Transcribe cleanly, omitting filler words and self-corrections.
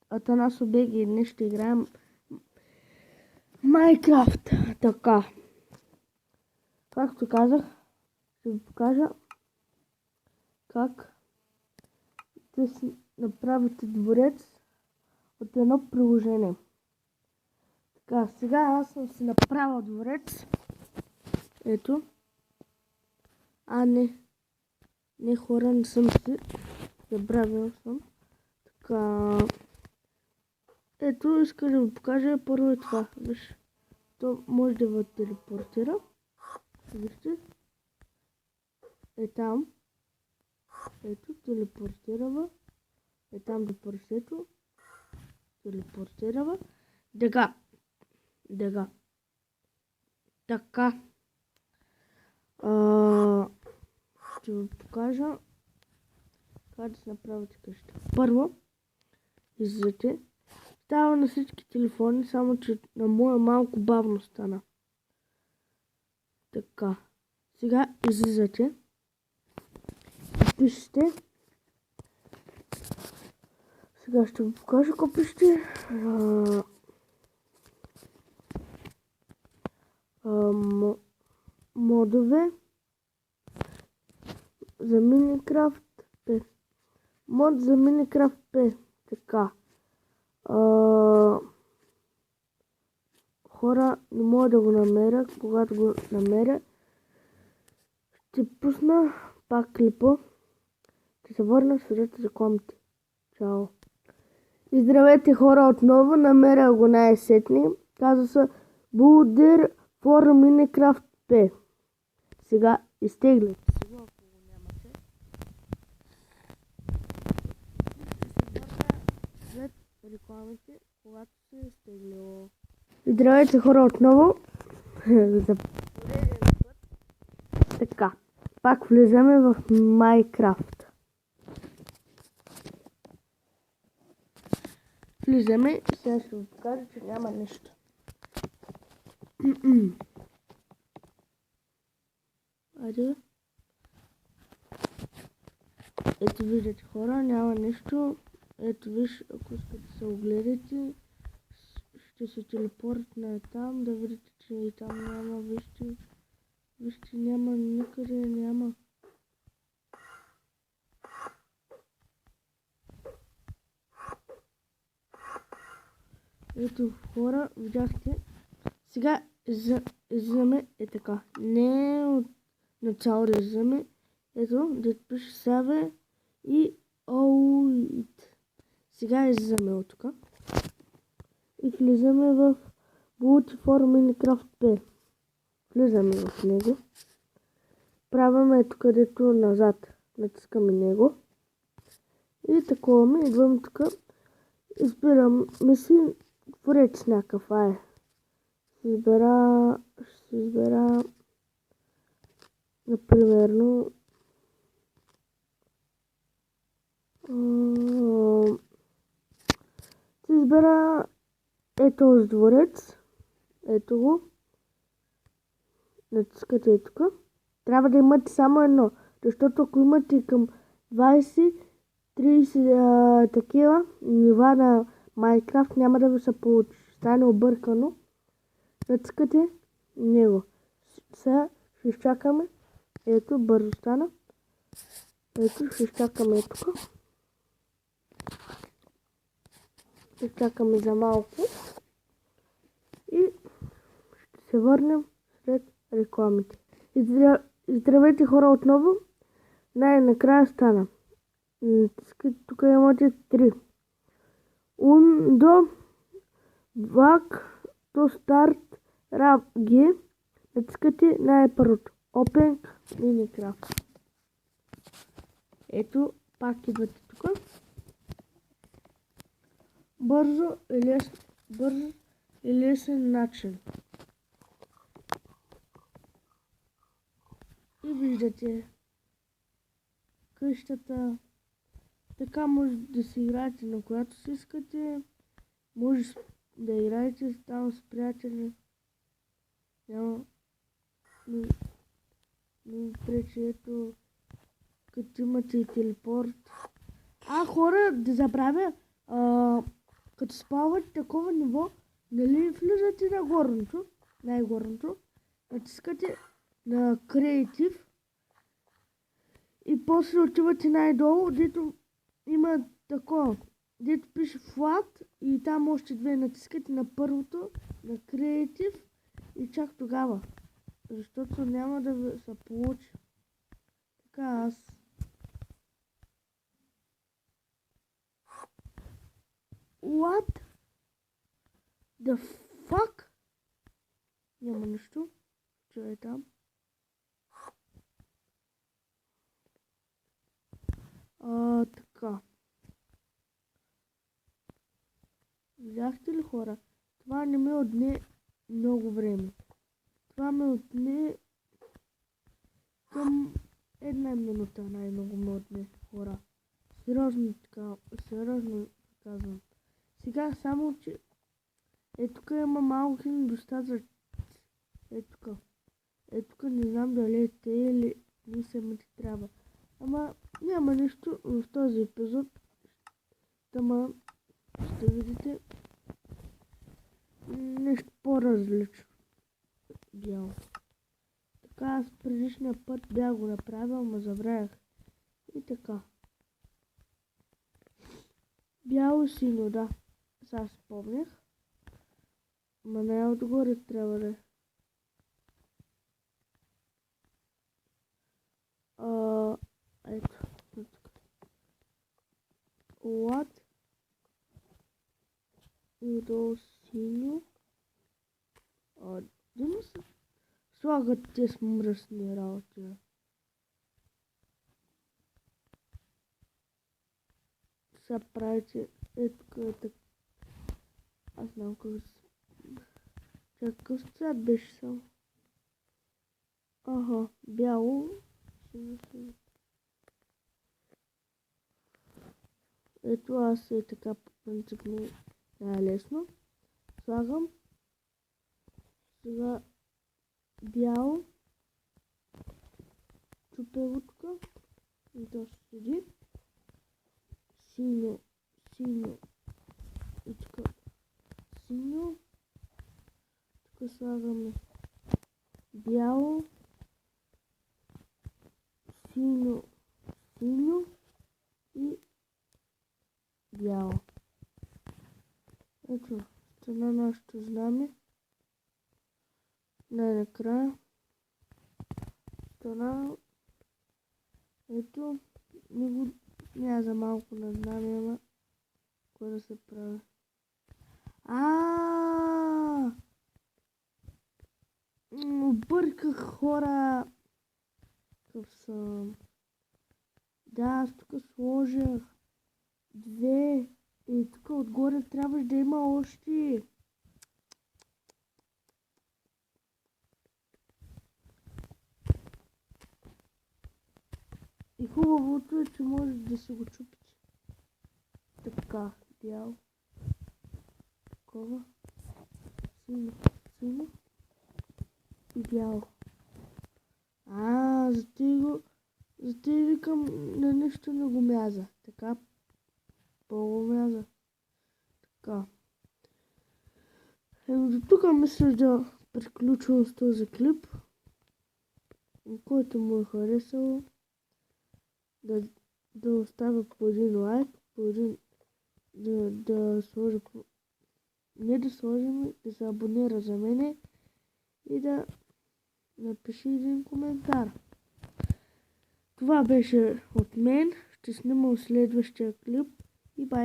Атанасо Беги и днес ще играем Майнкрафт. Така. Както казах, ще ви покажа как да си направите дворец от едно приложение. Така, сега аз съм си направил дворец. Ето. Не хора, не съм си. Забравил съм. Така. Ето, иска да ви покажа първо е това. Виж, то може да ви телепортира. Вижте. Е там. Ето, телепортирава. Е там до парсето. Телепортирава. Дега. Така. Ще ви покажа как да се направите къща. Първо, излизате. Става на всички телефони, само че на моя малко бавно стана. Така. Сега излизате. Пишете. Сега ще ви покажа какво пишете. Модове за Minecraft P. Мод за Minecraft P. Така. Хора, не мога да го намеря. Когато го намеря, ще пусна пак клипа. Ще се върна в средата за комите. Чао. И здравейте хора отново. Намеря го най-сетни. Казва се Builder for Minecraft P. Сега изтегляте. Сега ако го нямате. Ще се върна след рекламите, когато се е изтеглило. Здравейте хора отново. За пореден път. Така. Пак влизаме в Minecraft. Влизаме и сега ще ви покажа, че няма нищо. Айде. Ето виждате хора, няма нищо. Ето виж, ако искате да се огледате, ще се телепорт на там, да видите, че и там няма, вижте, няма никъде, няма. Ето хора, видяхте. Сега излизаме е така. Не от начало да излизаме. Ето, да пише Саве и Оуит. Сега излизаме от тук. И влизаме в Build for Minecraft P. Влизаме в него. Правяме ето където назад. Натискаме него. И такова ми идвам тук. Избираме си дворец някакъв. Ще избера напримерно ще избера този дворец. Ето го. Натискате тук. Трябва да имате само едно, защото ако имате към 20-30 такива нива на Minecraft, няма да ви се получи. Стане объркано. Натискате него. Сега ще изчакаме. Ето, бързо стана. Ето, ще изчакаме тук. Ще изчакаме за малко. И ще се върнем след рекламите. Здравейте хора отново. Най-накрая стана. Тук имате 3. Undo back to start RAG. Натискате най-първото. Open Minecraft. Ето, пак идвате тук. Бързо и лесен начин. И виждате къщата. Така може да си играете на която си искате. Може да играете там с приятели. Няма. Не пречи, ето. Като имате и телепорт. Хора, да забравя. Като спават такова ниво, нали влизате на горното, най-горното, натискате на Creative и после отивате най-долу, дето има такова, дето пише Flat и там още две, натискате на първото, на Creative и чак тогава, защото няма да се получи. Така аз. What the fuck? Няма нищо. Че е там. Така. Видяхте ли, хора? Това не ме отне много време. Това ме отне към 1 минута най-много ме отне, хора. Сериозно казвам. Сега само, че тук има малки недостатъци. Тук не знам дали е те или не самите трябва. Ама няма нищо в този епизод. Ще видите нещо по-различно. Бяло. Така аз предишния път бях го направил, но забравях. И така. Бяло синьо, да. Сега спомнях. Ма не отгоре трябва да е. Ето. What? И до синьо. Димо се слагат те с мръсни работи. Сега правите така. Аз знам какъв цвят беше само. Ага, бяло. Ето аз така по принцип ми най-лесно. Слагам. Сега бяло. Чупя тук. И то ще седи. Синьо. И тук синьо. Тук слагаме бяло. Синьо и бяло. Ето, стана нашето знаме. Най-накрая. Стана. Ето, няма за малко на знаме, ама кое да се прави. Обърках, хора. Какъв съм. Да, аз тук сложих 2 и тук отгоре трябваше да има още. И хубавото е, че може да се го чупите. Така, бяло. Такова. Синьо. И бяло. За те викам на нищо не го мяза. Така, по-го мяза. Така. До тук мисля да приключвам с този клип. Който му е харесал, да оставя по един лайк, да сложи, не да сложим, да се абонира за мене и да напиши един коментар. Това беше от мен. Ще снимам следващия клип и бай.